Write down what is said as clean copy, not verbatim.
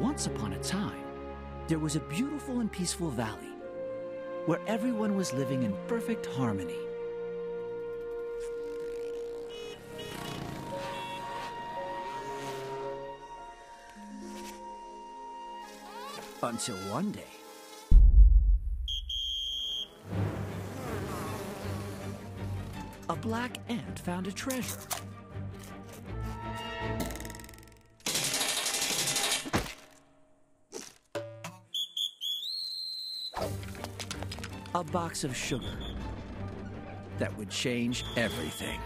Once upon a time, there was a beautiful and peaceful valley where everyone was living in perfect harmony. Until one day, a black ant found a treasure. A box of sugar that would change everything.